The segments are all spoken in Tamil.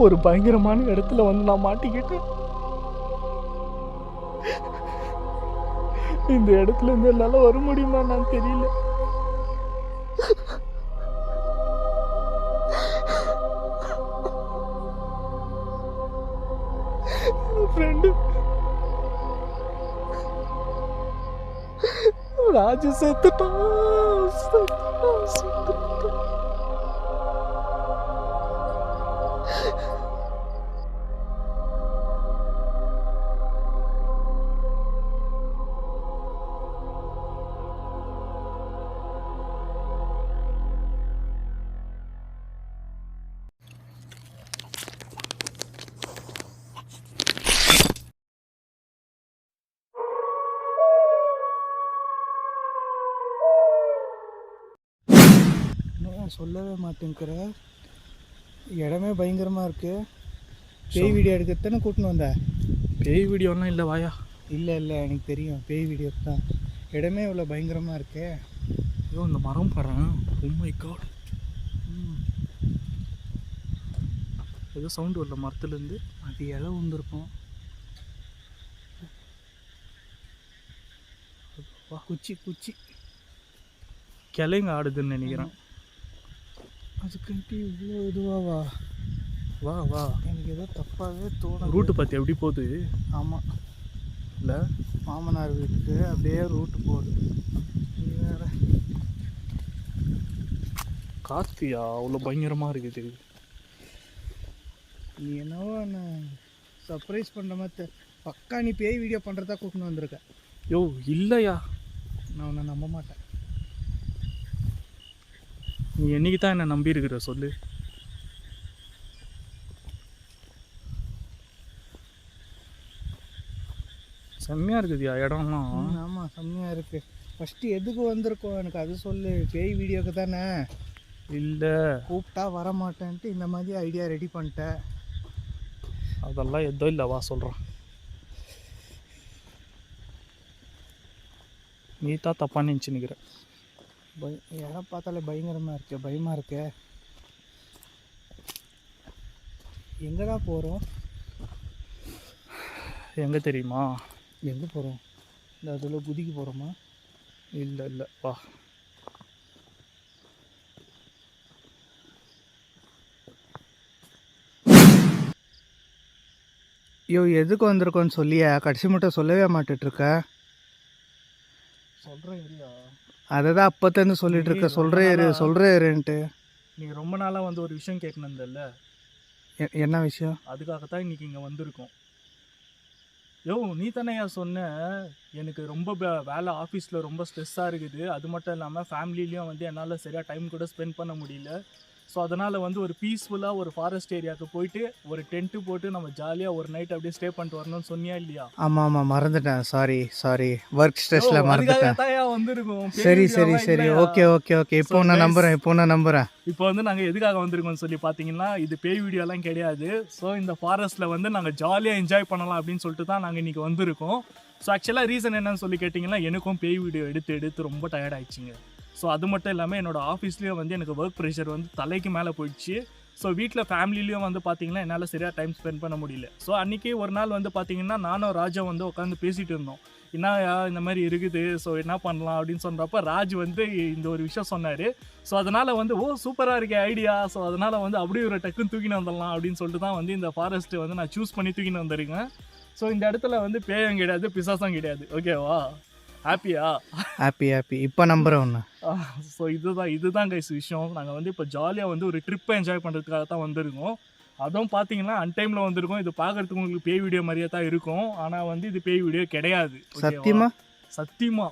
ஒரு பயங்கரமான இடத்துல வந்து நான் மாட்டிக்கிட்டேன். இந்த இடத்துல இருந்து என்னால வர முடியுமா நான் தெரியல. ஃப்ரெண்டு ராஜு செத்துட்டான். சொல்லவே மாட்டேங்கிற. இடமே பயங்கரமாக இருக்கு. பேய் வீடியோ எடுக்கிறதானே கூட்டின்னு வந்தேன். பேய் வீடியோலாம் இல்லை வாயா. இல்லை எனக்கு தெரியும், பேய் வீடியோ தான். இடமே இவ்வளோ பயங்கரமாக இருக்கே. ஐயோ இந்த மரம் பாருங்க. Oh my God. ஏதோ சவுண்டு வரல மரத்துலேருந்து. அது இலை வந்துருக்கும். குச்சி கிளைங்க ஆடுதுன்னு நினைக்கிறேன். அதுக்கிட்ட இவ்வளோ இதுவா வா எனக்கு ஏதோ தப்பாகவே தோணும். ரூட்டு பார்த்து எப்படி போகுது? ஆமாம், இல்லை மாமனார் வீட்டுக்கு அப்படியே ரூட்டு போகுது. வேற காத்தியா அவ்வளோ பயங்கரமாக இருக்குது. நீ என்னவோ என்ன சர்ப்ரைஸ் பண்ணுற மாதிரி பக்கா நீ பேய் வீடியோ பண்ணுறதா கூப்பிட்டு வந்திருக்க. யோ இல்லையா, நான் உன்னை நம்ப மாட்டேன். நீ என்னைக்கு தான் என்ன நம்பி இருக்கிற சொல்லு. செம்மையாக இருக்குதுயா இடம்லாம். ஆமாம் செம்மையாக இருக்குது. ஃபஸ்ட்டு எதுக்கு வந்திருக்கோம் எனக்கு அது சொல்லு. பேய் வீடியோக்கு தானே? இல்லை கூப்பிட்டா வரமாட்டேன்ட்டு இந்த மாதிரி ஐடியா ரெடி பண்ணிட்டேன். அதெல்லாம் எதுவும் இல்லை, வா சொல்கிறேன். நீ தான் தப்பாக நினச்சின்னுக்கிற. இடம் பார்த்தாலே பயங்கரமாக இருக்கு, பயமாக இருக்கு. எங்கடா போகிறோம்? எங்கே தெரியுமா? எங்கே போகிறோம்? இந்த அதில் குதிக்க போகிறோமா? இல்லை வா. ஐயோ எதுக்கு வந்திருக்கோன்னு சொல்லியா கடைசி மட்டும் சொல்லவே மாட்டுட்ருக்க. சொல்கிறேன் இல்லையா, அதை தான் அப்போத்தேருந்து சொல்லிட்டு இருக்க. சொல்கிறேன்ட்டு நீ ரொம்ப நாளாக வந்து ஒரு விஷயம் கேட்கணும்ல. என்ன விஷயம்? அதுக்காகத்தான் இன்னைக்கு இங்கே வந்திருக்கோம். யோ நீ தானேயா சொன்ன எனக்கு ரொம்ப வேலை ஆஃபீஸில் ரொம்ப ஸ்ட்ரெஸ்ஸாக இருக்குது. அது மட்டும் இல்லாமல் ஃபேமிலிலையும் வந்து என்னால் சரியாக டைம் கூட ஸ்பெண்ட் பண்ண முடியல. ஸோ அதனால் வந்து ஒரு பீஸ்ஃபுல்லாக ஒரு ஃபாரஸ்ட் ஏரியாவுக்கு போயிட்டு ஒரு டென்ட்டு போட்டு நம்ம ஜாலியாக ஒரு நைட் அப்படியே ஸ்டே பண்ணிட்டு வரணும்னு சொன்னியா இல்லையா? ஆமாம் மறந்துட்டேன். சாரி ஒர்க் ஸ்ட்ரெஸ்ல மறந்துட்டேன். வந்திருக்கோம். சரி ஓகே இப்போ நான் நம்புறேன். இப்போ வந்து நாங்கள் எதுக்காக வந்திருக்கோம்னு சொல்லி பார்த்தீங்கன்னா இது பேய் வீடியோலாம் கிடையாது. ஸோ இந்த ஃபாரஸ்ட்டில் வந்து நாங்கள் ஜாலியாக என்ஜாய் பண்ணலாம் அப்படின்னு சொல்லிட்டு தான் நாங்கள் இன்றைக்கி வந்திருக்கோம். ஸோ ஆக்சுவலாக ரீசன் என்னன்னு சொல்லி கேட்டிங்கன்னா எனக்கும் பேய் வீடியோ எடுத்து ரொம்ப டயர்ட் ஆயிடுச்சுங்க. ஸோ அது மட்டும் இல்லாமல் என்னோடய ஆஃபீஸ்லேயும் வந்து எனக்கு ஒர்க் ப்ரெஷர் வந்து தலைக்கு மேலே போயிடுச்சு. ஸோ வீட்டில் ஃபேமிலிலையும் வந்து பார்த்திங்கன்னா என்னால் சரியாக டைம் ஸ்பெண்ட் பண்ண முடியல. ஸோ அன்றைக்கி ஒரு நாள் வந்து பார்த்திங்கன்னா நானும் ராஜா வந்து உட்காந்து பேசிகிட்டு இருந்தோம். என்னயா இந்த மாதிரி இருக்குது, ஸோ என்ன பண்ணலாம் அப்படின்னு சொல்கிறப்ப ராஜ் வந்து இந்த ஒரு விஷயம் சொன்னார். ஸோ அதனால் வந்து சூப்பராக இருக்கே ஐடியா. ஸோ அதனால் வந்து அப்படியே ஒரு டக்குன்னு தூக்கின்னு வந்துடலாம் அப்படின்னு சொல்லிட்டு தான் வந்து இந்த ஃபாரஸ்ட்டு வந்து நான் சூஸ் பண்ணி தூக்கின்னு வந்திருக்கேன். ஸோ இந்த இடத்துல வந்து பேயும் கிடையாது, பிசாசும் கிடையாது. ஓகேவா? ஹாப்பி இப்போ நம்புறேன் ஒன்று. ஸோ இதுதான் கைஸ் விஷயம். நாங்கள் வந்து இப்போ ஜாலியாக வந்து ஒரு ட்ரிப்பை என்ஜாய் பண்ணுறதுக்காக தான் வந்திருக்கோம். அதுவும் பார்த்தீங்கன்னா அன்டைமில் வந்திருக்கோம். இது பார்க்குறதுக்கு உங்களுக்கு பேய் வீடியோ மாதிரியே தான் இருக்கும். ஆனால் வந்து இது பேய் வீடியோ கிடையாது. சத்தியமா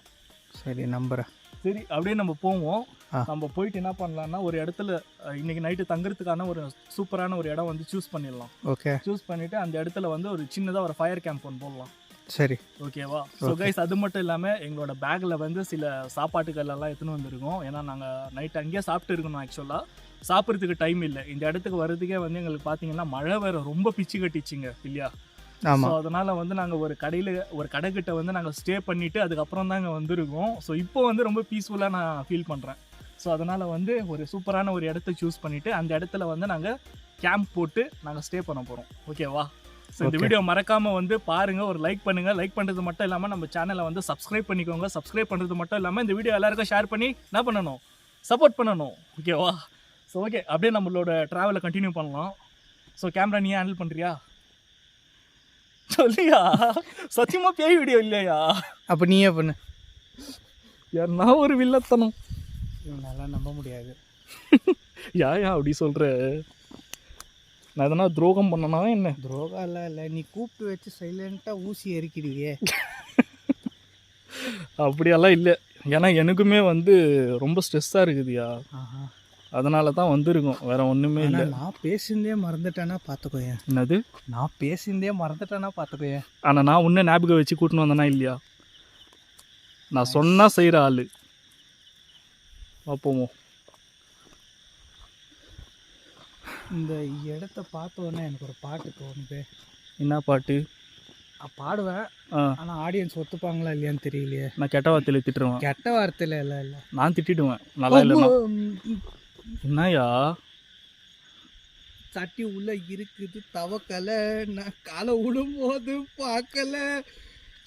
சரி நம்புறேன். சரி அப்படியே நம்ம போவோம். நம்ம போயிட்டு என்ன பண்ணலாம்னா ஒரு இடத்துல இன்னைக்கு நைட்டு தங்குறதுக்கான ஒரு சூப்பரான ஒரு இடம் வந்து சூஸ் பண்ணிடலாம். ஓகே, சூஸ் பண்ணிவிட்டு அந்த இடத்துல வந்து ஒரு சின்னதாக ஒரு ஃபயர் கேம்ப் ஒன்று போடலாம். சரி ஓகேவா? ஸோ கைஸ் அது மட்டும் இல்லாமல் எங்களோட பேக்கில் வந்து சில சாப்பாட்டுகள் எல்லாம் எடுத்துன்னு வந்திருக்கோம். ஏன்னா நாங்கள் நைட் அங்கேயே சாப்பிட்டு இருக்கணும். ஆக்சுவலாக சாப்பிட்றதுக்கு டைம் இல்லை. இந்த இடத்துக்கு வர்றதுக்கே வந்து எங்களுக்கு பார்த்தீங்கன்னா மழை வேறு ரொம்ப பிச்சு கட்டிச்சிங்க இல்லையா? ஸோ அதனால் வந்து நாங்கள் ஒரு கடைக்கிட்ட வந்து நாங்கள் ஸ்டே பண்ணிவிட்டு அதுக்கப்புறம் தான் இங்கே வந்திருக்கோம். ஸோ இப்போ வந்து ரொம்ப பீஸ்ஃபுல்லாக நான் ஃபீல் பண்ணுறேன். ஸோ அதனால் வந்து ஒரு சூப்பரான ஒரு இடத்த சூஸ் பண்ணிவிட்டு அந்த இடத்துல வந்து நாங்கள் கேம்ப் போட்டு நாங்கள் ஸ்டே பண்ண போகிறோம். ஓகேவா? ஸோ இந்த வீடியோ மறக்காமல் வந்து பாருங்கள், ஒரு லைக் பண்ணுங்கள். லைக் பண்ணுறது மட்டும் இல்லாமல் நம்ம சேனலை வந்து சப்ஸ்கிரைப் பண்ணிக்கோங்க. சப்ஸ்கிரைப் பண்ணுறது மட்டும் இல்லாமல் இந்த வீடியோ எல்லாருக்கும் ஷேர் பண்ணி என்ன பண்ணணும், சப்போர்ட் பண்ணணும். ஓகேவா? ஸோ ஓகே, அப்படியே நம்மளோட ட்ராவலை கண்டினியூ பண்ணலாம். ஸோ கேமரா நீயே ஹேண்டில் பண்ணுறியா? சொல்லியா? சத்தியமாக பேய் வீடியோ இல்லையா? அப்போ நீயே பண்ணு. யாருன்னா ஒரு வில்லத்தனம் நல்லா நம்ப முடியாது. யா அப்படி சொல்கிற? நான் எதனா துரோகம் பண்ணனா என்ன? துரோகம் இல்லை, நீ கூப்பிட்டு வச்சு சைலண்ட்டாக ஊசி எரிக்கிடுவியே. அப்படியெல்லாம் இல்லை. ஏன்னா எனக்குமே வந்து ரொம்ப ஸ்ட்ரெஸ்ஸாக இருக்குதுயா, அதனால தான் வந்திருக்கும், வேற ஒன்றுமே இல்லை. நான் பேசியிருந்தே மறந்துட்டேன்னா பார்த்துக்கோயேன். என்னது? நான் பேசியிருந்தே மறந்துட்டேன்னா பார்த்துக்கோயேன். ஆனால் நான் உன்னை ஞாபகம் வச்சு கூட்டின்னு வந்தேனா இல்லையா? நான் சொன்னால் செய்கிற ஆள். பார்ப்போமோ. இந்த இடத்த பார்த்தோன்னே எனக்கு ஒரு பாட்டு தோணுது. என்ன பாட்டு? பாடுவேன், ஆனால் ஆடியன்ஸ் ஒத்துப்பாங்களா இல்லையான்னு தெரியலையே. நான் கெட்ட வார்த்தையில் திட்டுருவேன். கெட்ட வார்த்தையில் இல்லை, நான் திட்டிடுவேன். நல்லா இல்லைன்னா என்னையா? சட்டி உள்ள இருக்குது தவக்கலை, நான் காலை விடும்போது பார்க்கல.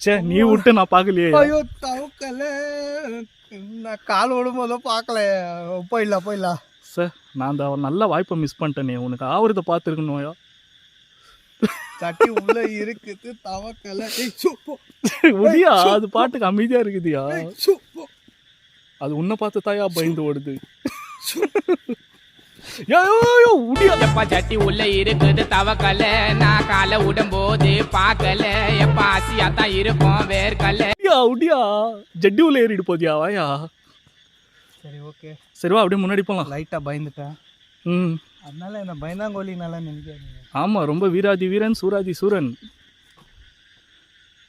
சே, நீ விட்டு நான் பார்க்கலையே. ஐயோ தவக்கலை, நான் கால் விடும்போதும் பார்க்கல. போயிடலாம் சார். நான் அந்த நல்ல வாய்ப்பை மிஸ் பண்ணிட்டேனே. உனக்கு ஆவறதை பார்த்துருக்கணும்யா. சட்டி உள்ள இருக்குது தவக்கலை. முடியா? அது பாட்டுக்கு அமைதியாக இருக்குதுயா. அது உன்னை பார்த்து தாயா பயந்து ஓடுது. எப்பா சட்டி உள்ள இருக்குது தவக்கல, நான் காலை விடும்போது பார்க்கல. எப்பா ஆசியா தான் இருப்போம் வேர்க்கல. உடியா ஜட்டி உள்ள ஏறிட்டு போதியா? வாயா. சரி ஓகே, சரிவா, அப்படியே முன்னாடி போகலாம். லைட்டாக பயந்துட்டேன். அதனால என்ன பயந்தாங்கோலி நல்லா நினைக்காதீங்க. ஆமாம், ரொம்ப வீராதி வீரன் சூராதி சூரன்.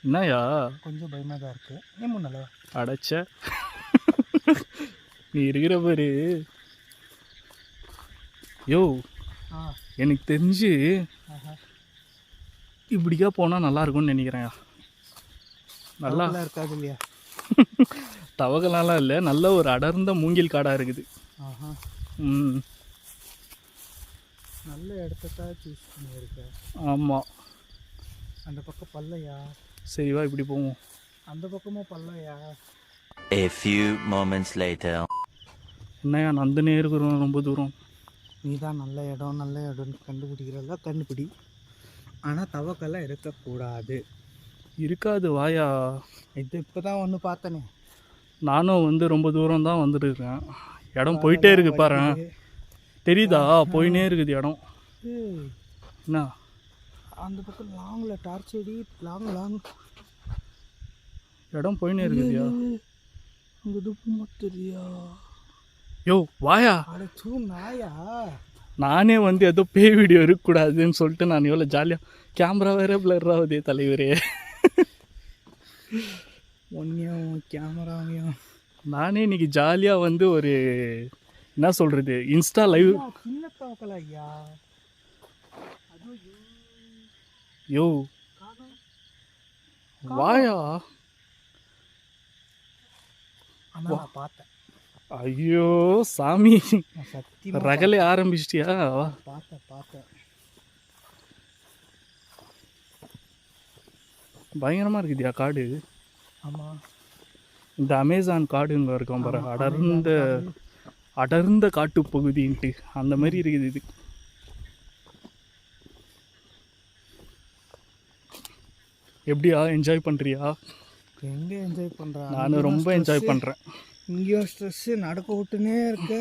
என்னயா? கொஞ்சம் பயமாக தான் இருக்கு. நீ முன்னல அடைச்ச நீ இருக்கிற பாரு. யோ, எனக்கு தெரிஞ்சு இப்படிக்கா போனால் நல்லா இருக்கும்னு நினைக்கிறேன். நல்லா இருக்காது இல்லையா? தவகலாம் இல்லை, நல்ல ஒரு அடர்ந்த மூங்கில் காடாக இருக்குது. நல்ல இடத்தான் சூஸ் பண்ணியிருக்கேன். ஆமாம். அந்த பக்கம் பல்லையா? சரிவா, இப்படி போவோம். அந்த பக்கமும் பல்லையா? A few moments later. என்னையா நந்தனே இருக்கிறோம் ரொம்ப தூரம். நீ தான் நல்ல இடம்னு கண்டுபிடிக்கிறதா கண்டுபிடி. ஆனால் தவக்கெல்லாம் இருக்கக்கூடாது. இருக்காது, வாயா. இது இப்போ தான் ஒன்று பார்த்தனே. நானும் வந்து ரொம்ப தூரம் தான் வந்துருக்கேன். இடம் போயிட்டே இருக்கு பாரு. தெரியுதா? போயினே இருக்குது இடம். என்ன அந்த பக்கம் லாங்கில் டார்ச் அடி. லாங் இடம் போயினே இருக்குதுயா. அங்கே துப்பு தெரியா? யோ வாயா. அடைச்சூ நாயா. நானே வந்து ஏதோ பேய் வீடியோ இருக்கக்கூடாதுன்னு சொல்லிட்டு நான் எவ்வளோ ஜாலியாக கேமரா வேற பிளர் ஆகுதே தலைவரே. ஒன்றையும் கேமராவையும் நானே இன்னைக்கு ஜாலியாக வந்து ஒரு என்ன சொல்கிறது, இன்ஸ்டா லைவ். சின்ன தவக்கல ஐயா. யோ வாயா. ஆனால் நான் பார்த்தேன். ஐயோ சாமி, ரகலே ஆரம்பிச்சிட்டியா? பார்த்தேன். பயங்கரமாக இருக்குதியா காடு. ஆமாம், இந்த அமேசான் காடு இங்கே இருக்கும் பாரு, அடர்ந்த காட்டு பகுதின்ட்டு அந்த மாதிரி இருக்குது இது. எப்படியா, என்ஜாய் பண்ணுறியா? எங்கே என்ஜாய் பண்ணுறேன்? நானும் ரொம்ப என்ஜாய் பண்ணுறேன். இங்கேயும் ஸ்ட்ரெஸ்ஸு நடக்க விட்டுனே இருக்க.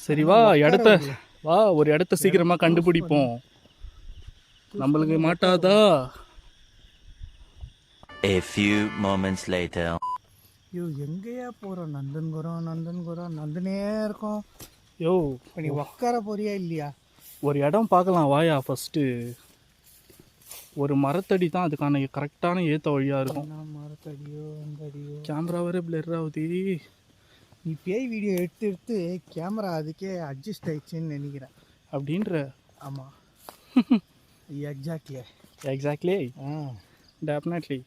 சரி வா, ஒரு இடத்த சீக்கிரமாக கண்டுபிடிப்போம். நம்மளுக்கு மாட்டாதா? A few moments later. ஐயோ எங்கேயா போகிறோம்? நந்தனே இருக்கோம். யோ நீ உக்கார போறியா இல்லையா? ஒரு இடம் பார்க்கலாம் வாயா. ஃபஸ்ட்டு ஒரு மரத்தடி தான் அதுக்கான கரெக்டான ஏற்ற வழியாக இருக்கும். மரத்தடியோ அந்த அடியோ. கேமரா வேறு பிளர் ஆகுது. நீ பேய் வீடியோ எடுத்து கேமரா அதுக்கே அட்ஜஸ்ட் ஆயிடுச்சுன்னு நினைக்கிறேன். அப்படின்ற? ஆமாம், எக்ஸாக்ட்லி. டெஃபினெட்லி.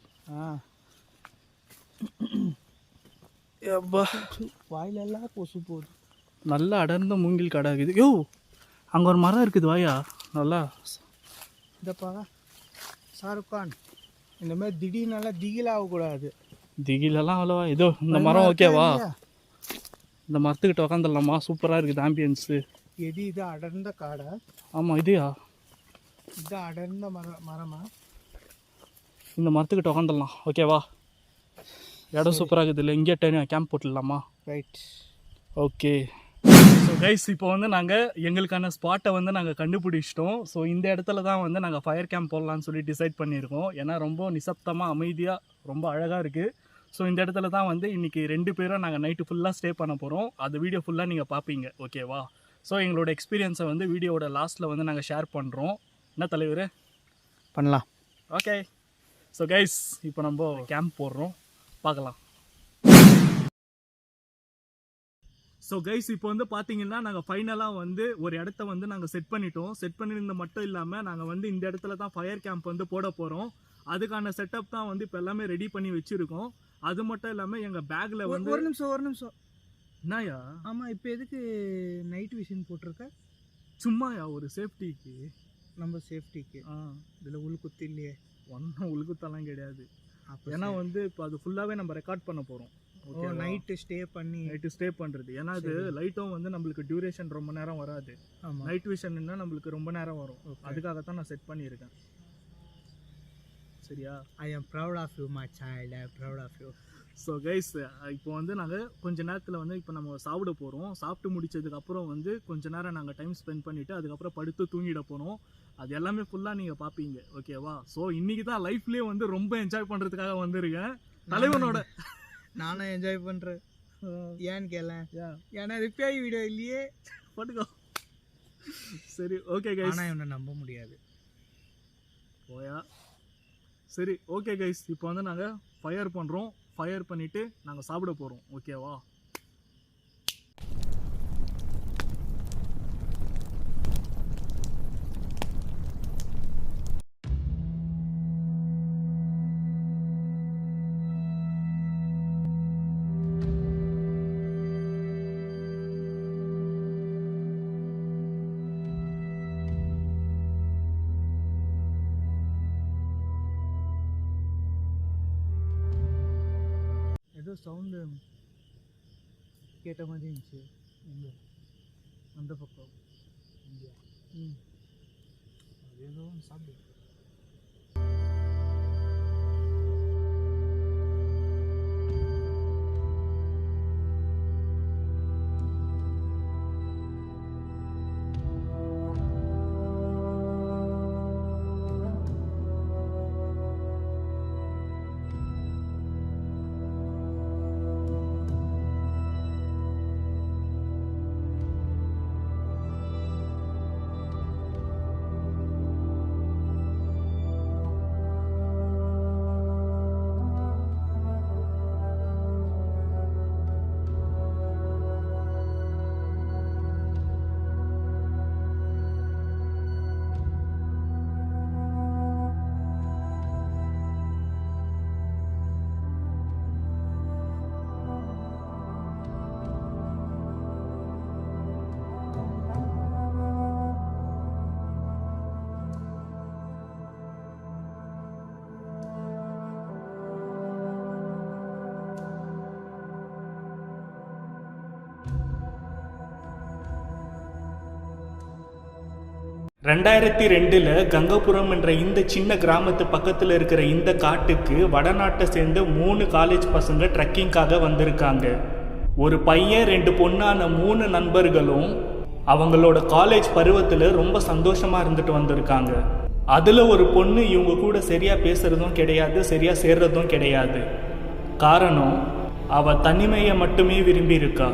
வாயிலெல்லாம் கொசு போகுது. நல்ல அடர்ந்த மூங்கில் காடாகுது. யோ அங்கே ஒரு மரம் இருக்குது வாயா நல்லா. இதப்பா ஷாருக் கான், இந்த மாதிரி திடீர்னால திகிலாகக்கூடாது. திகிலெல்லாம் அவ்வளோவா. இதோ இந்த மரம் ஓகேவா? இந்த மரத்துக்கிட்ட உக்காந்துடலாமா? சூப்பராக இருக்குது ஆம்பியன்ஸு. எது இது அடர்ந்த காடா? ஆமாம் இதுயா, இது அடர்ந்த மரமா? இந்த மரத்துக்கிட்ட உக்காந்துடலாம் ஓகேவா? இடம் சூப்பராக இருக்குது இல்லை? இங்கே கேம்ப் போட்டுடலாமா? Right, okay. ஸோ கைஸ் இப்போ வந்து நாங்கள் எங்களுக்கான ஸ்பாட்டை வந்து நாங்கள் கண்டுபிடிச்சிட்டோம். ஸோ இந்த இடத்துல தான் வந்து நாங்கள் ஃபயர் கேம்ப் போடலான்னு சொல்லி டிசைட் பண்ணியிருக்கோம். ஏன்னா ரொம்ப நிசப்தமாக அமைதியாக ரொம்ப அழகாக இருக்குது. ஸோ இந்த இடத்துல தான் வந்து இன்றைக்கி 2 பேரும் நாங்கள் நைட்டு ஃபுல்லாக ஸ்டே பண்ண போகிறோம். அது வீடியோ ஃபுல்லாக நீங்கள் பார்ப்பீங்க ஓகேவா? ஸோ எங்களோட எக்ஸ்பீரியன்ஸை வந்து வீடியோவோட லாஸ்ட்டில் வந்து நாங்கள் ஷேர் பண்ணுறோம். என்ன தலைவர்? பண்ணலாம். ஓகே. ஸோ கைஸ் இப்போ நம்ம கேம்ப் போடுறோம், பார்க்கலாம். ஸோ கைஸ் இப்போ வந்து பார்த்தீங்கன்னா நாங்கள் ஃபைனலாக வந்து ஒரு இடத்த வந்து நாங்கள் செட் பண்ணிட்டோம். செட் பண்ணியிருந்த மட்டும் இல்லாமல் நாங்கள் வந்து இந்த இடத்துல தான் ஃபயர் கேம்ப் வந்து போட போகிறோம். அதுக்கான செட்டப் தான் வந்து இப்போ எல்லாமே ரெடி பண்ணி வச்சுருக்கோம். அது மட்டும் இல்லாமல் எங்கள் பேக்கில் வந்து ஒரு நிமிஷம். என்னயா? ஆமாம், இப்போ எதுக்கு நைட் விஷன் போட்டிருக்க? சும்மாயா ஒரு சேஃப்டிக்கு, நம்ம சேஃப்டிக்கு. இதில் உள்குத்து இல்லையே? ஒன்றும் உழுகுத்தெல்லாம் கிடையாது. ஏன்னா வந்து இப்போ அது ஃபுல்லாகவே நம்ம ரெக்கார்ட் பண்ண போகிறோம். ஓகே, நைட்டு ஸ்டே பண்ணுறது. ஏன்னா அது லைட்டும் வந்து நம்மளுக்கு டியூரேஷன் ரொம்ப நேரம் வராது. ஆமாம், நைட் விஷன்னா நம்மளுக்கு ரொம்ப நேரம் வரும். அதுக்காகத்தான் நான் செட் பண்ணியிருக்கேன். சரியா? I am proud of you my child, I am proud of you. So guys இப்போ வந்து நாங்கள் கொஞ்ச நேரத்தில் வந்து இப்போ நம்ம சாப்பிட போகிறோம். சாப்பிட்டு முடிச்சதுக்கப்புறம் வந்து கொஞ்ச நேரம் நாங்கள் டைம் ஸ்பெண்ட் பண்ணிவிட்டு அதுக்கப்புறம் படுத்து தூங்கிட போகிறோம். அது எல்லாமே ஃபுல்லாக நீங்கள் பார்ப்பீங்க ஓகேவா? ஸோ இன்றைக்கி தான் லைஃப்லேயே வந்து ரொம்ப என்ஜாய் பண்ணுறதுக்காக வந்திருக்கேன் தலைவனோட. நானும் என்ஜாய் பண்ணுறேன். ஏன்னு கேள, ஏன்னா ரிப்பேர் வீடியோ இல்லையே. பட்டுக்கோ. சரி ஓகே கைஸ். ஆனால் இவனை நம்ப முடியாது. போயா. சரி ஓகே கைஸ், இப்போ வந்து நாங்கள் ஃபயர் பண்ணுறோம். ஃபயர் பண்ணிவிட்டு நாங்கள் சாப்பிட போகிறோம் ஓகேவா? ஏதோ சவுண்டு கேட்ட மாதிரி இருந்துச்சு. எங்கே? அந்த பக்கம். இங்கே. அது ஏதோ சாப்பிடு. ரெண்டாயிரத்தி 2002 கங்கபுரம் என்ற இந்த சின்ன கிராமத்து பக்கத்தில் இருக்கிற இந்த காட்டுக்கு வடநாட்டை சேர்ந்த 3 காலேஜ் பசங்க ட்ரெக்கிங்காக வந்திருக்காங்க. ஒரு பையன் 2 பொண்ணான 3 நண்பர்களும் அவங்களோட காலேஜ் பருவத்தில் ரொம்ப சந்தோஷமாக இருந்துட்டு வந்திருக்காங்க. அதில் ஒரு பொண்ணு இவங்க கூட சரியாக பேசுகிறதும் கிடையாது, சரியாக சேர்றதும் கிடையாது. காரணம், அவள் தனிமையை மட்டுமே விரும்பி இருக்கா.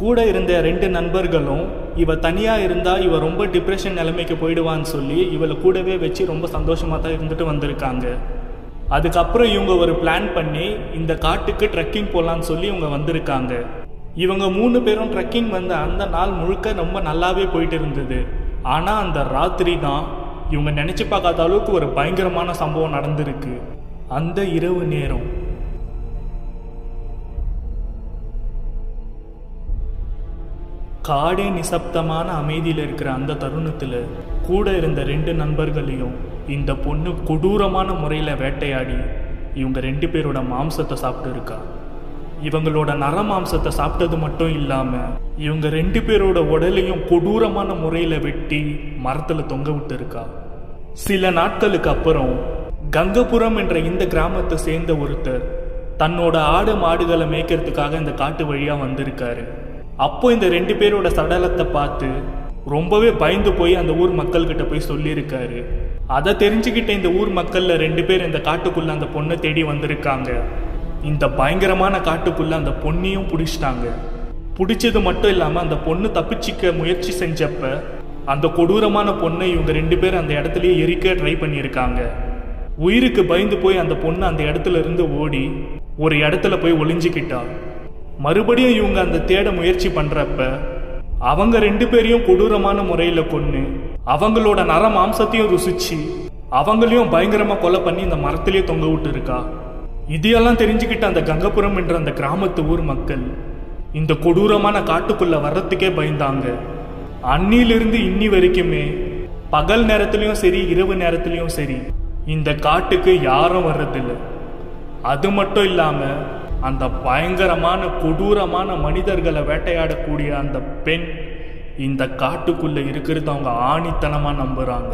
கூட இருந்த 2 நண்பர்களும் இவ தனியாக இருந்தால் இவ ரொம்ப டிப்ரெஷன் நிலைமைக்கு போயிடுவான்னு சொல்லி இவளை கூடவே வச்சு ரொம்ப சந்தோஷமாக தான் இருந்துட்டு வந்திருக்காங்க. அதுக்கப்புறம் இவங்க ஒரு பிளான் பண்ணி இந்த காட்டுக்கு ட்ரெக்கிங் போகலான்னு சொல்லி இவங்க வந்திருக்காங்க. இவங்க 3 பேரும் ட்ரெக்கிங் வந்த அந்த நாள் முழுக்க ரொம்ப நல்லாவே போயிட்டு இருந்தது. ஆனால் அந்த ராத்திரி தான் இவங்க நினச்சி பார்க்காத அளவுக்கு ஒரு பயங்கரமான சம்பவம் நடந்திருக்கு. அந்த இரவு நேரம் காடே நிசப்தமான அமைதியில் இருக்கிற அந்த தருணத்தில் கூட இருந்த 2 நண்பர்களையும் இந்த பொண்ணு கொடூரமான முறையில் வேட்டையாடி இவங்க 2 பேரோட மாம்சத்தை சாப்பிட்டு இருக்கா. இவங்களோட நர மாம்சத்தை சாப்பிட்டது மட்டும் இல்லாமல் இவங்க 2 பேரோட உடலையும் கொடூரமான முறையில் வெட்டி மரத்தில் தொங்க விட்டு இருக்கா. சில நாட்களுக்கு அப்புறம் கங்கபுரம் என்ற இந்த கிராமத்தை சேர்ந்த ஒருத்தர் தன்னோட ஆடு மாடுகளை மேய்க்கிறதுக்காக இந்த காட்டு வழியாக வந்திருக்காரு. அப்போ இந்த 2 பேரோட சடலத்தை பார்த்து ரொம்பவே பயந்து போய் அந்த ஊர் மக்கள்கிட்ட போய் சொல்லியிருக்காரு. அதை தெரிஞ்சுக்கிட்ட இந்த ஊர் மக்கள்ல 2 பேர் இந்த காட்டுக்குள்ள அந்த பொண்ணை தேடி வந்திருக்காங்க. இந்த பயங்கரமான காட்டுக்குள்ள அந்த பொண்ணையும் பிடிச்சிட்டாங்க. பிடிச்சது மட்டும் இல்லாமல் அந்த பொண்ணு தப்பிச்சிக்க முயற்சி செஞ்சப்ப அந்த கொடூரமான பொண்ணை இவங்க 2 பேர் அந்த இடத்துலயே எரிக்க ட்ரை பண்ணியிருக்காங்க. உயிருக்கு பயந்து போய் அந்த பொண்ணு அந்த இடத்துல இருந்து ஓடி ஒரு இடத்துல போய் ஒளிஞ்சுக்கிட்டா. மறுபடியும் இவங்க அந்த தேட முயற்சி பண்றப்ப அவங்க 2 பேரையும் கொடூரமான முறையில் கொன்று அவங்களோட நர மாம்சத்தையும் ருசிச்சு அவங்களையும் பயங்கரமா கொலை பண்ணி இந்த மரத்திலேயே தொங்க விட்டு இருக்கா. இதையெல்லாம் தெரிஞ்சுக்கிட்ட அந்த கங்கபுரம் என்ற அந்த கிராமத்து ஊர் மக்கள் இந்த கொடூரமான காட்டுக்குள்ள வர்றதுக்கே பயந்தாங்க. அன்னிலிருந்து இன்னி வரைக்குமே பகல் நேரத்திலையும் சரி இரவு நேரத்திலையும் சரி இந்த காட்டுக்கு யாரும் வர்றதில்லை. அது மட்டும் இல்லாம அந்த பயங்கரமான கொடூரமான மனிதர்களை வேட்டையாடக்கூடிய அந்த பெண் இந்த காட்டுக்குள்ள இருக்கிறது அவங்க ஆணித்தனமா நம்புறாங்க.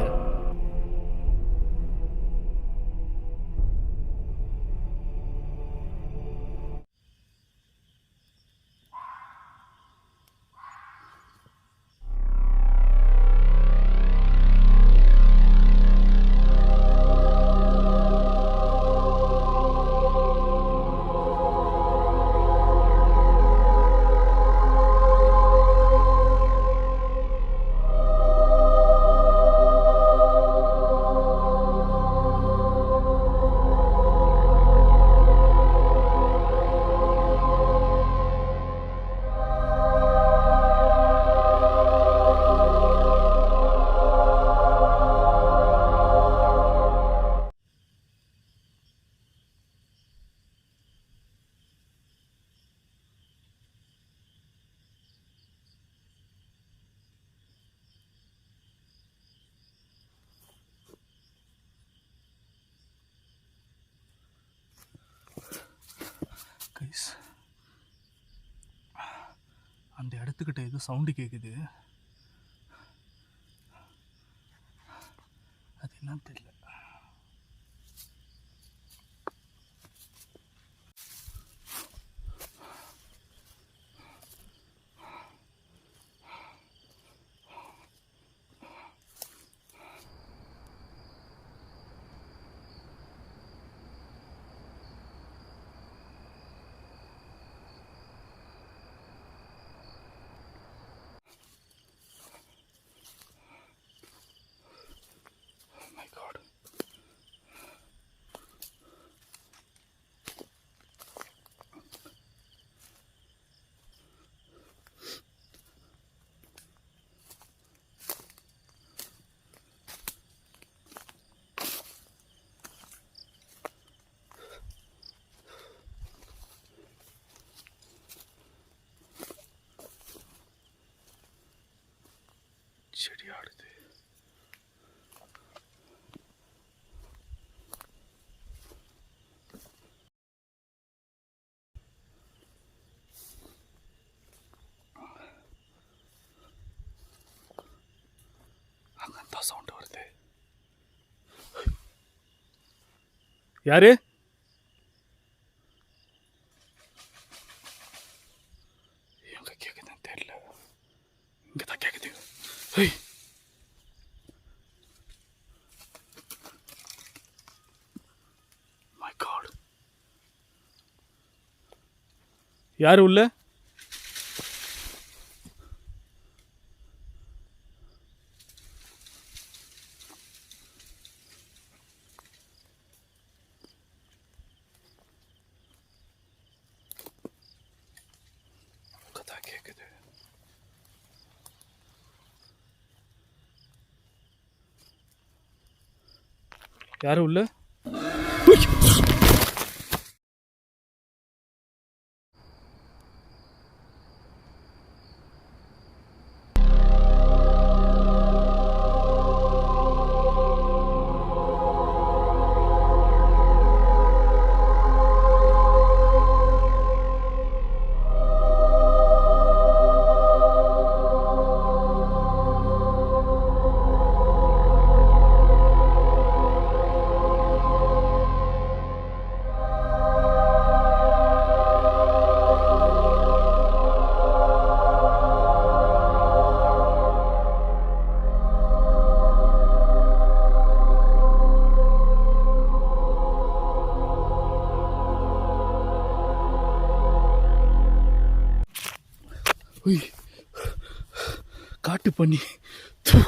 அந்த இடத்துக்கிட்ட ஏதோ சவுண்டு கேட்குது. அது என்னன்னு தெரியல. செடி ஆடுது. அங்கதான் சவுண்ட் வருது. யாரு? எங்க கேக்குதுன்னு தெரியல. இங்கதான் கேக்குது. Hey. My God. யாரு உள்ள? கதா கேக்குது. யாரும் உள்ள? உய் காட்டு பண்ணி தூ.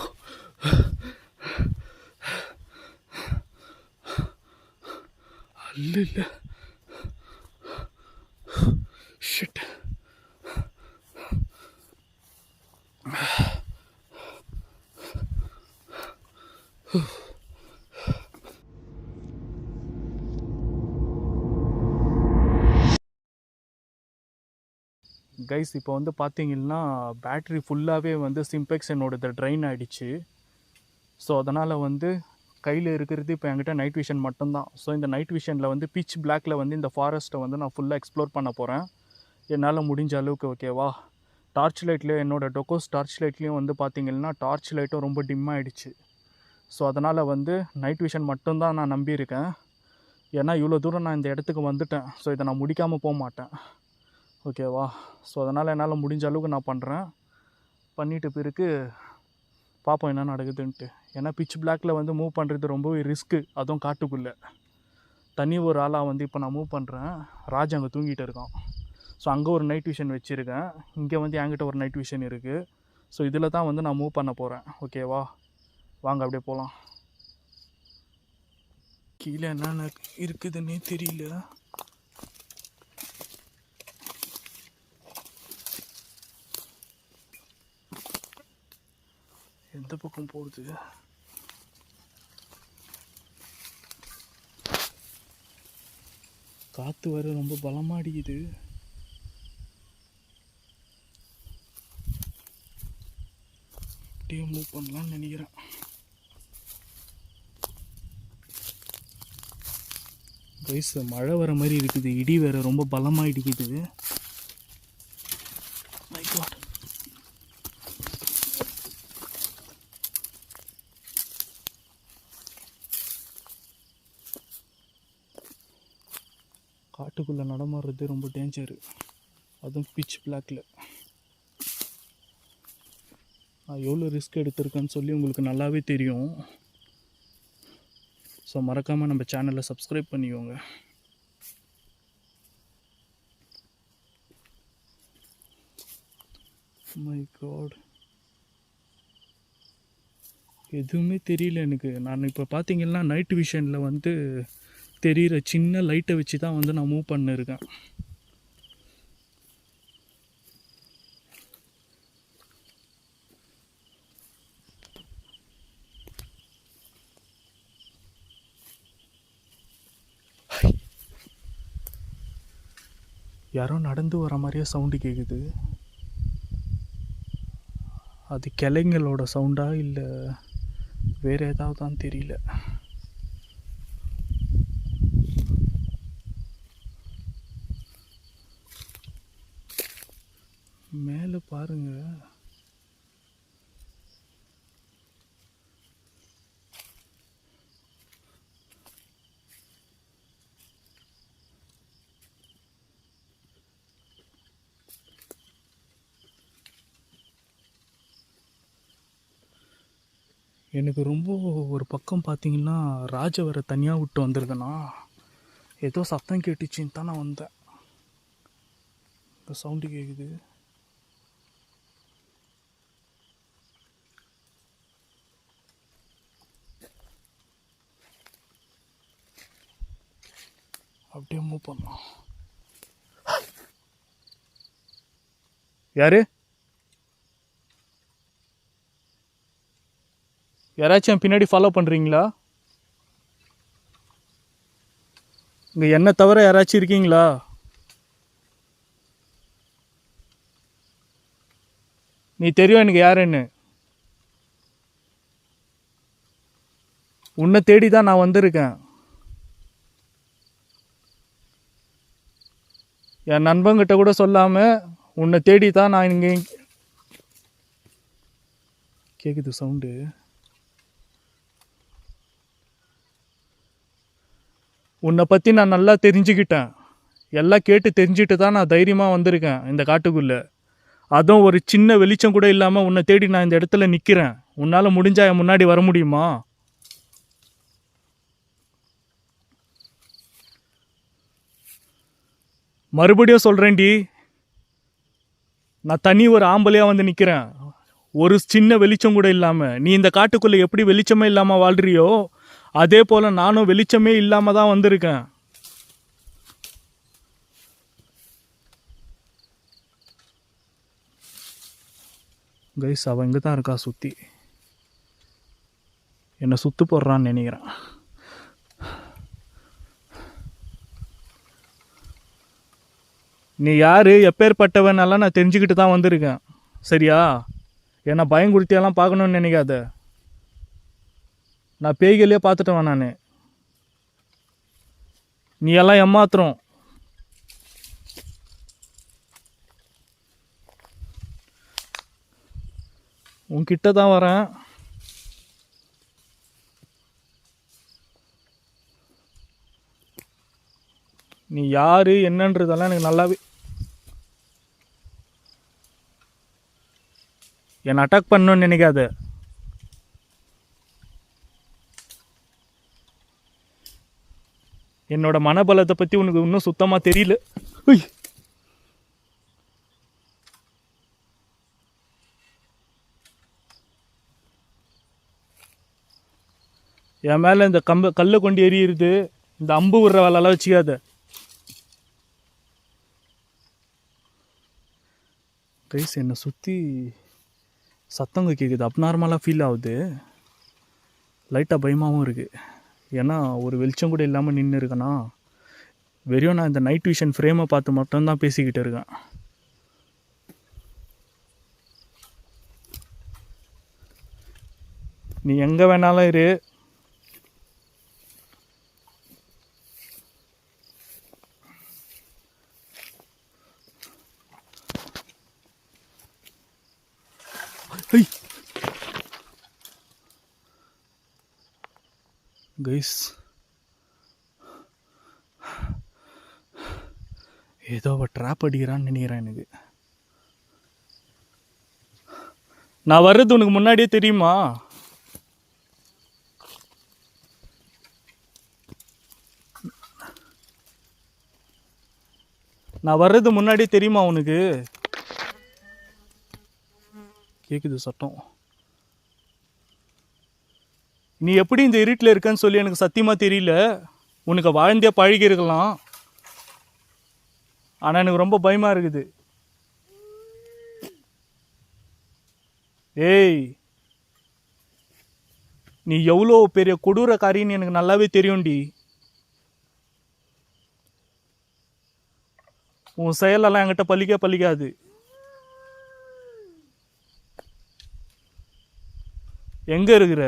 அல்ல இல்லை ஷிட். கைஸ் இப்போ வந்து பார்த்தீங்கன்னா பேட்ரி ஃபுல்லாகவே வந்து சிம்பெக்ஸ் என்னோடது ட்ரைன் ஆகிடுச்சு. ஸோ அதனால் வந்து கையில் இருக்கிறது இப்போ என்கிட்ட நைட் விஷன் மட்டும்தான். ஸோ இந்த நைட் விஷனில் வந்து பிச் பிளாக்ல வந்து இந்த ஃபாரஸ்ட்டை வந்து நான் ஃபுல்லாக எக்ஸ்ப்ளோர் பண்ண போகிறேன் என்னால் முடிஞ்ச அளவுக்கு. ஓகேவா? டார்ச் லைட்லேயும் என்னோடய டொக்கோஸ் டார்ச் லைட்லேயும் வந்து பார்த்திங்கன்னா டார்ச் லைட்டும் ரொம்ப டிம் ஆகிடுச்சு. ஸோ அதனால் வந்து நைட் விஷன் மட்டும்தான் நான் நம்பியிருக்கேன். ஏன்னா இவ்வளோ தூரம் நான் இந்த இடத்துக்கு வந்துட்டேன். ஸோ இதை நான் முடிக்காமல் போக மாட்டேன். ஓகேவா? ஸோ அதனால் என்னால் முடிஞ்ச அளவுக்கு நான் பண்ணுறேன். பண்ணிவிட்டு பிறகு பார்ப்போம் என்ன நடக்குதுன்ட்டு. ஏன்னா பிச் பிளாக்கில் வந்து மூவ் பண்ணுறது ரொம்பவே ரிஸ்க்கு. அதுவும் காட்டுக்குள்ளே தனி ஒரு ஆளாக வந்து இப்போ நான் மூவ் பண்ணுறேன். ராஜ் அங்கே தூங்கிட்டு இருக்கான். ஸோ அங்கே ஒரு நைட் விஷன் வச்சுருக்கேன். இங்கே வந்து என்கிட்ட ஒரு நைட் விஷன் இருக்குது. ஸோ இதில் தான் வந்து நான் மூவ் பண்ண போகிறேன். ஓகேவா? வாங்க அப்படியே போகலாம். கீழே என்னென்ன இருக்குதுன்னே தெரியல. எந்த பக்கம் போகுது? காற்று வர ரொம்ப பலமாக அடிக்குது. அப்படியே மூவ் பண்ணலான்னு நினைக்கிறேன். கைஸ் மழை வர மாதிரி இருக்குது. இடி வேற ரொம்ப பலமாக இடிக்குது. My God. காட்டுக்குள்ளே நடமாடுறது ரொம்ப டேஞ்சரு. அதுவும் பிச் பிளாக்கில். நான் எவ்வளோ ரிஸ்க் எடுத்திருக்கேன்னு சொல்லி உங்களுக்கு நல்லாவே தெரியும். ஸோ மறக்காமல் நம்ம சேனலை சப்ஸ்கிரைப் பண்ணிக்கோங்க. My God. எதுவுமே தெரியல எனக்கு. நான் இப்போ பார்த்தீங்கன்னா நைட் விஷனில் வந்து தெரிகிற சின்ன லைட்டை வச்சு தான் வந்து நான் மூவ் பண்ணிருக்கேன். யாரோ நடந்து வர மாதிரியே சவுண்டு கேட்குது. அது கிளைங்களோட சவுண்டா இல்லை வேறு ஏதாவதுதான் தெரியல. மேலே பாருங்க. எனக்கு ரொம்ப ஒரு பக்கம் பார்த்தீங்கன்னா ராஜ வர தனியாக விட்டு வந்திருக்கேனா, ஏதோ சத்தம் கேட்டுச்சின்னு தான் நான் வந்தேன். இப்போ சவுண்டு கேட்குது. அப்படியே மூவ் பண்ணலாம். யாரு? யாராச்சும் பின்னாடி ஃபாலோ பண்ணுறீங்களா? இங்கே என்ன தவிர யாராச்சும் இருக்கீங்களா? நீ தெரியும் எனக்கு யாருன்னு. உன்னை தேடி தான் நான் வந்திருக்கேன். என் நண்பங்கிட்ட கூட சொல்லாமல் உன்னை தேடி தான் நான் இங்கே. கேட்குது சவுண்டு. உன்னை பற்றி நான் நல்லா தெரிஞ்சுக்கிட்டேன். எல்லாம் கேட்டு தெரிஞ்சுட்டு தான் நான் தைரியமாக வந்திருக்கேன் இந்த காட்டுக்குள்ளே. அதுவும் ஒரு சின்ன வெளிச்சம் கூட இல்லாமல் உன்னை தேடி நான் இந்த இடத்துல நிற்கிறேன். உன்னால் முடிஞ்சா என் முன்னாடி வர முடியுமா? மறுபடியும் சொல்கிறேன்டி, நான் தனி ஒரு ஆம்பளையாக வந்து நிற்கிறேன். ஒரு சின்ன வெளிச்சம் கூட இல்லாமல். நீ இந்த காட்டுக்குள்ளே எப்படி வெளிச்சமே இல்லாமல் வாழ்றியோ அதே போல் நானும் வெளிச்சமே இல்லாமல் தான் வந்திருக்கேன். கைஸ், அவன் இங்கே தான் இருக்கா சுற்றி. என்னை சுத்து போடுறான்னு நினைக்கிறேன். நீ யார், எப்பேற்பட்டவனெல்லாம் நான் தெரிஞ்சுக்கிட்டு தான் வந்திருக்கேன். சரியா? என்னை பயங்குறுத்தியெல்லாம் பார்க்கணுன்னு நினைக்காத. நான் பேய்களே பார்த்துட்டேன் நான். நீ எல்லாம் ஏமாத்துறோம். உன்கிட்ட தான் வரேன். நீ யாரு என்னன்றதெல்லாம் எனக்கு நல்லாவே. என்னை அட்டாக் பண்ணணும்னு நினைக்காத. என்னோட மனபலத்தை பற்றி உனக்கு இன்னும் சுத்தமாக தெரியல. என் மேலே இந்த கல்லை கொண்டு எரியுது. இந்த அம்பு விடுற வேலைலாம் வச்சுக்காத. கைஸ், என்னை சுற்றி சத்தங்க கேட்குது. அப்நார்மலாக ஃபீல் ஆகுது. லைட்டாக பயமாகவும் இருக்குது. ஏன்னா ஒரு வெளிச்சம் கூட இல்லாமல் நின்று இருக்கேனா. வெறும் நான் இந்த நைட் விஷன் ஃப்ரேமை பார்த்து மட்டும்தான் பேசிக்கிட்டு இருக்கேன். நீ எங்கே வேணாலும் இரு. கைஸ், ஏதோ ட்ராப் அடிக்கிறான்னு நினைக்கிறேன். எனக்கு நான் வர்றது உனக்கு முன்னாடியே தெரியுமா? நான் வர்றது முன்னாடியே தெரியுமா உனக்கு? கேட்குது சட்டம். நீ எப்படி இந்த இருட்டில் இருக்கன்னு சொல்லி எனக்கு சத்தியமாக தெரியல. உனக்கு வாழ்ந்தே பழகி இருக்கலாம். ஆனால் எனக்கு ரொம்ப பயமாக இருக்குது. ஏய், நீ எவ்வளோ பெரிய கொடூரக்காரின்னு எனக்கு நல்லாவே தெரியும்டி. உன் செயலெல்லாம் என்கிட்ட பலிக்காது. எங்கே இருக்கிற?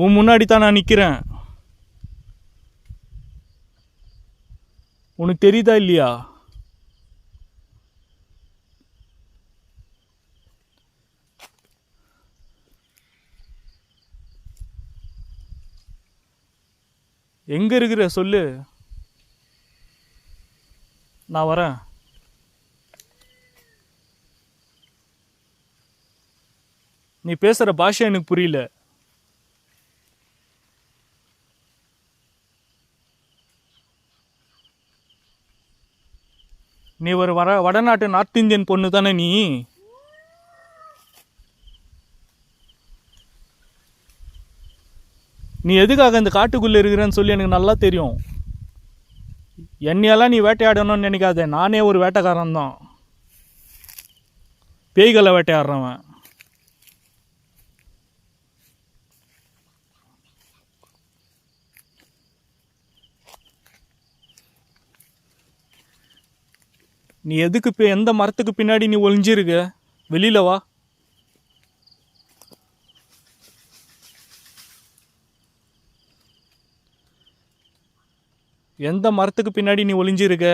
உன் முன்னாடி தான் நான் நிற்கிறேன். உனக்கு தெரியுதா இல்லையா? எங்க இருக்கிற சொல்லு, நான் வரேன். நீ பேசுற பாஷை எனக்கு புரியல. நீ ஒரு வடநாட்டு நார்த் இந்தியன் பொண்ணு தானே நீ? நீ எதுக்காக இந்த காட்டுக்குள்ளே இருக்கிறேன்னு சொல்லி எனக்கு நல்லா தெரியும். என்னையெல்லாம் நீ வேட்டையாடணும்னு நினைக்காத. நானே ஒரு வேட்டைக்காரன் தான். பேய்களை வேட்டையாடுறவன். நீ எதுக்கு எந்த மரத்துக்கு பின்னாடி நீ ஒளிஞ்சிருக்க? வெளியில வா. எந்த மரத்துக்கு பின்னாடி நீ ஒளிஞ்சிருக்க?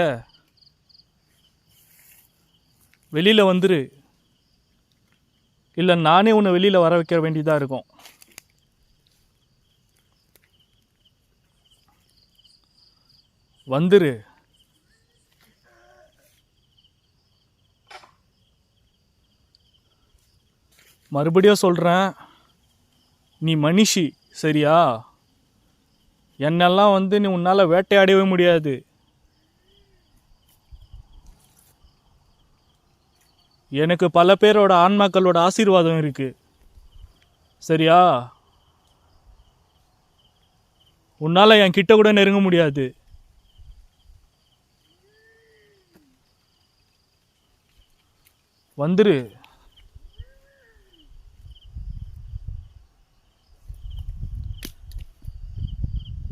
வெளியில வந்துரு. இல்லை நானே உன்னை வெளியில வர வைக்க வேண்டியதா இருக்கும். வந்துரு. மறுபடியும் சொல்கிறேன், நீ மனுஷி சரியா? என்னெல்லாம் வந்து நீ உன்னால் வேட்டையாடவே முடியாது. எனக்கு பல பேரோட ஆன்மாக்களோட ஆசீர்வாதம் இருக்கு. சரியா? உன்னால் என் கிட்ட கூட நெருங்க முடியாது. வந்துரு.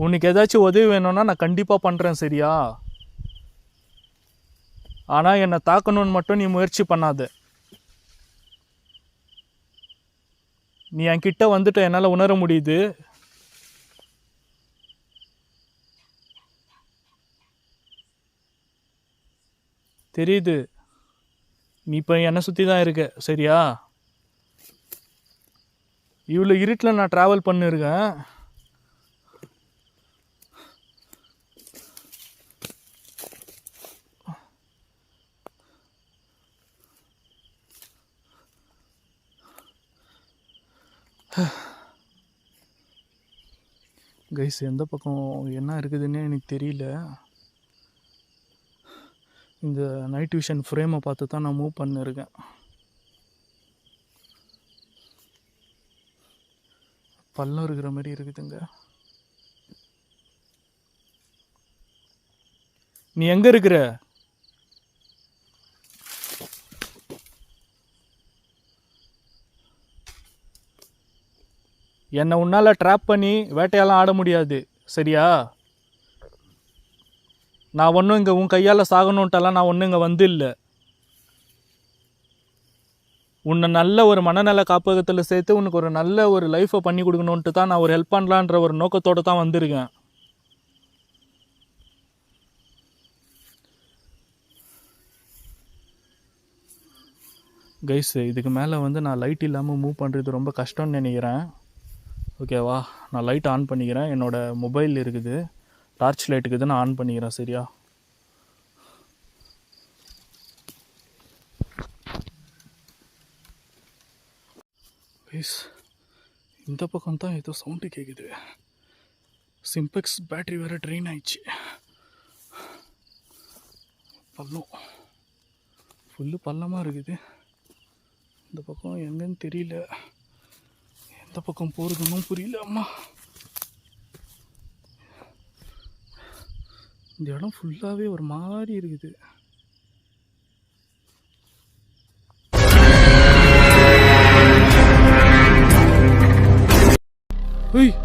உனக்கு ஏதாச்சும் உதவி வேணும்னா நான் கண்டிப்பாக பண்ணுறேன். சரியா? ஆனால் என்னை தாக்கணும்னு மட்டும் நீ முயற்சி பண்ணாத. நீ என்கிட்ட வந்துட்டு என்னால் உணர முடியுது. தெரியுது. நீ இப்போ என்னை சுற்றி தான் இருக்க. சரியா? இவ்வளோ இருட்டில் நான் ட்ராவல் பண்ணியிருக்கேன். கைஸ், எந்த பக்கம் என்ன இருக்குதுன்னே எனக்கு தெரியல. இந்த நைட் விஷன் ஃப்ரேமை பார்த்து தான் நான் மூவ் பண்ணிருக்கேன். பள்ளம் இருக்கிற மாதிரி இருக்குதுங்க. நீ எங்கே இருக்கிற? என்னை உன்னால் ட்ராப் பண்ணி வேட்டையெல்லாம் ஆட முடியாது. சரியா? நான் ஒன்றும் இங்கே உன் கையால் சாகணுன்ட்டெல்லாம் நான் ஒன்றும் இங்கே வந்து இல்லை. உன்னை நல்ல ஒரு மனநல காப்பகத்தில் சேர்த்து உனக்கு ஒரு நல்ல ஒரு லைஃப்பை பண்ணி கொடுக்கணுன்ட்டு தான் நான் ஒரு ஹெல்ப் பண்ணலான்ற ஒரு நோக்கத்தோடு தான் வந்திருக்கேன். கைஸ், இதுக்கு மேலே வந்து நான் லைட் இல்லாமல் மூவ் பண்ணுறது ரொம்ப கஷ்டம்னு நினைக்கிறேன். ஓகேவா? நான் லைட் ஆன் பண்ணிக்கிறேன். என்னோடய மொபைல் இருக்குது, டார்ச் லைட் இருக்குது, நான் ஆன் பண்ணிக்கிறேன். சரியா? கைஸ், இந்த பக்கம் தான் ஏதோ சவுண்டு கேட்குது. சிம்பெக்ஸ் பேட்ரி வேறு ட்ரெயின் ஆயிடுச்சு. பள்ளம் ஃபுல்லு பள்ளமாக இருக்குது. இந்த பக்கம் எங்கன்னு தெரியல. எந்த பக்கம் போகிறதுன்னு புரியல. அம்மா, இந்த இடம் ஃபுல்லாகவே ஒரு மாதிரி இருக்குது. ஏய்,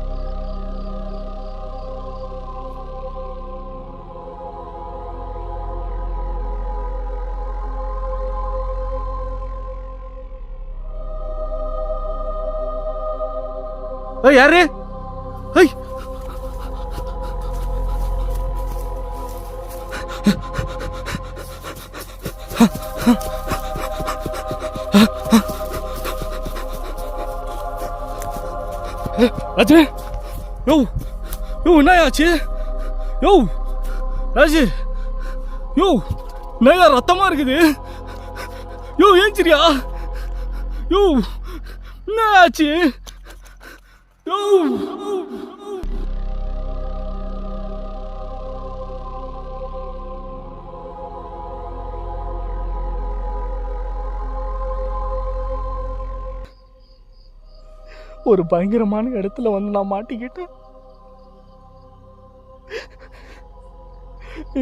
யாரு? ஏய், ராஜு, யோ யோ, என்ன ஆச்சு? யோ ராஜு, யோ நிறையா ரத்தமாக இருக்குது. யோ ஏஞ்சிரியா? யோ என்ன ஆச்சு? யோ, ஒரு பயங்கரமான இடத்துல வந்து நான் மாட்டிக்கிட்டேன்.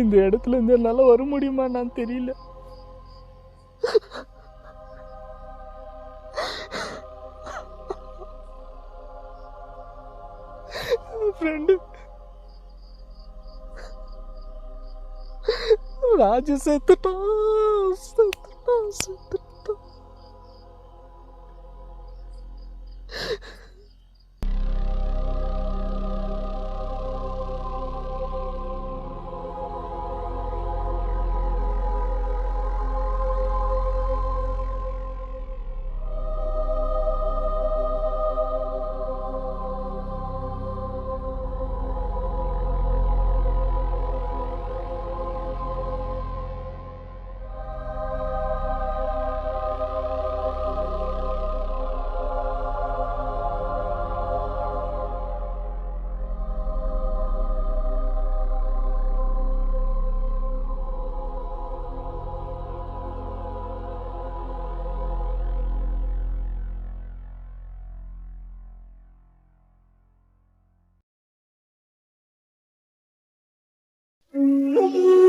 இந்த இடத்துல இருந்து என்னால் வர முடியுமா நான் தெரியல. ஃப்ரெண்டு ராஜு செத்துட்டான். போகிறேன்